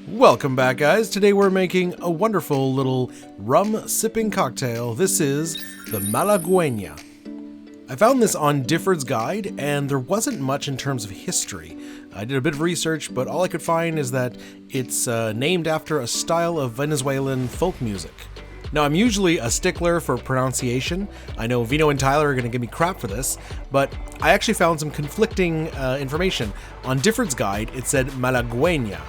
Welcome back, guys. Today we're making a wonderful little rum sipping cocktail. This is the Malagueña. I found this on Difford's Guide, and there wasn't much in terms of history. I did a bit of research, but all I could find is that it's named after a style of Venezuelan folk music. Now, I'm usually a stickler for pronunciation. I know Vino and Tyler are going to give me crap for this, but I actually found some conflicting information. On Difford's Guide, it said Malagueña,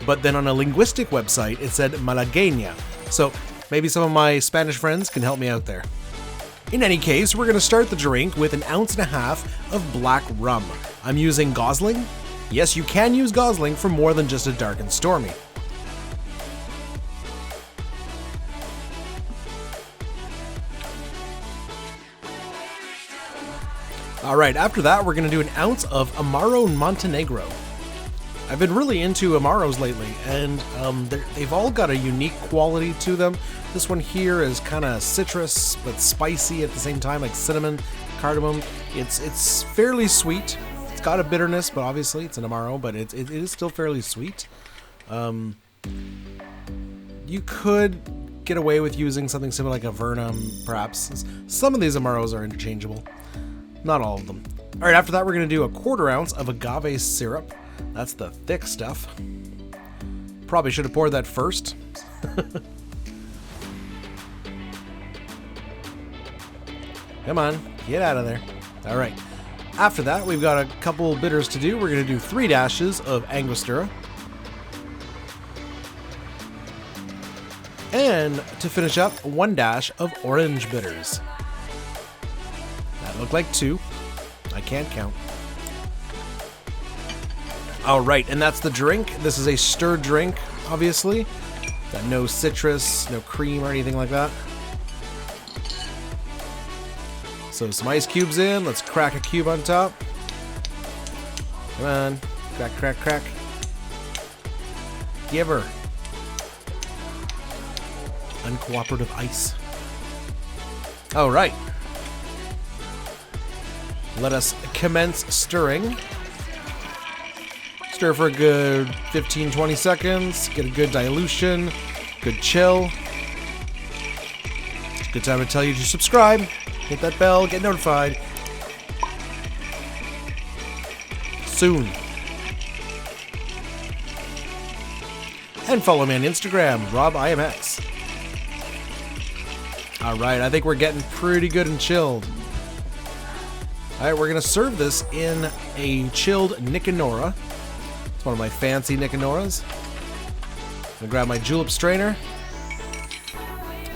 but then on a linguistic website, it said Malagueña. So maybe some of my Spanish friends can help me out there. In any case, we're going to start the drink with 1.5 ounces of black rum. I'm using Gosling. Yes, you can use Gosling for more than just a dark and stormy. Alright, after that, we're going to do 1 ounce of Amaro Montenegro. I've been really into Amaros lately, and they've all got a unique quality to them. This one here is kind of citrus, but spicy at the same time, like cinnamon, cardamom. It's fairly sweet. It's got a bitterness, but obviously it's an Amaro, but it is still fairly sweet. You could get away with using something similar like a Vernum, perhaps. Some of these Amaros are interchangeable. Not all of them. Alright, after that we're going to do 1/4 ounce of Agave Syrup. That's the thick stuff. Probably should have poured that first. Come on, get out of there. Alright. After that, we've got a couple bitters to do. We're going to do 3 dashes of Angostura. And to finish up, 1 dash of orange bitters. That looked like 2. I can't count. Alright, and that's the drink. This is a stirred drink, obviously. Got no citrus, no cream or anything like that. So some ice cubes in. Let's crack a cube on top. Come on. Crack, crack, crack. Give her. Uncooperative ice. Alright. Let us commence stirring. Stir for a good 15-20 seconds. Get a good dilution. Good chill. Good time to tell you to subscribe. Hit that bell. Get notified. Soon. And follow me on Instagram, RobIMX. Alright, I think we're getting pretty good and chilled. Alright, we're going to serve this in a chilled Nicanora. It's one of my fancy Nicanoras. I'm going to grab my julep strainer.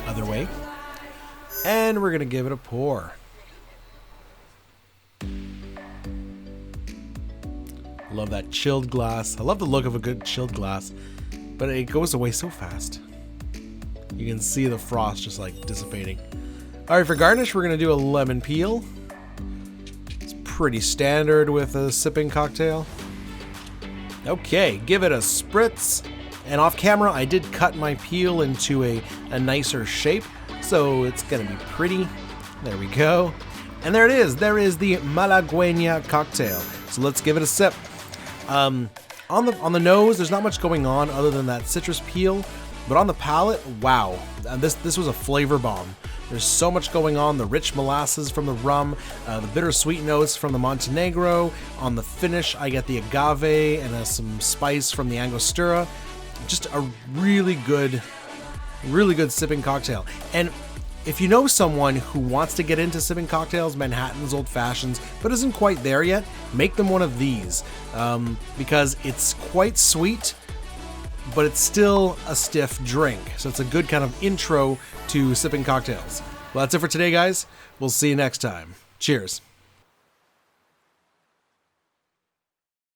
Other way. And we're going to give it a pour. Love that chilled glass. I love the look of a good chilled glass, but it goes away so fast. You can see the frost just like dissipating. Alright, for garnish, we're going to do a lemon peel. It's pretty standard with a sipping cocktail. Okay, give it a spritz. And off camera, I did cut my peel into a nicer shape, so it's gonna be pretty. There we go. And there it is. There is the Malagueña cocktail. So let's give it a sip. On the nose, there's not much going on other than that citrus peel, but on the palate, wow, this was a flavor bomb. There's so much going on. The rich molasses from the rum, the bittersweet notes from the Montenegro. On the finish, I get the agave and some spice from the Angostura. Just a really good sipping cocktail. And if you know someone who wants to get into sipping cocktails, Manhattans, old fashions, but isn't quite there yet, make them one of these because it's quite sweet, but it's still a stiff drink. So it's a good kind of intro to sipping cocktails. Well, that's it for today, guys. We'll see you next time. Cheers.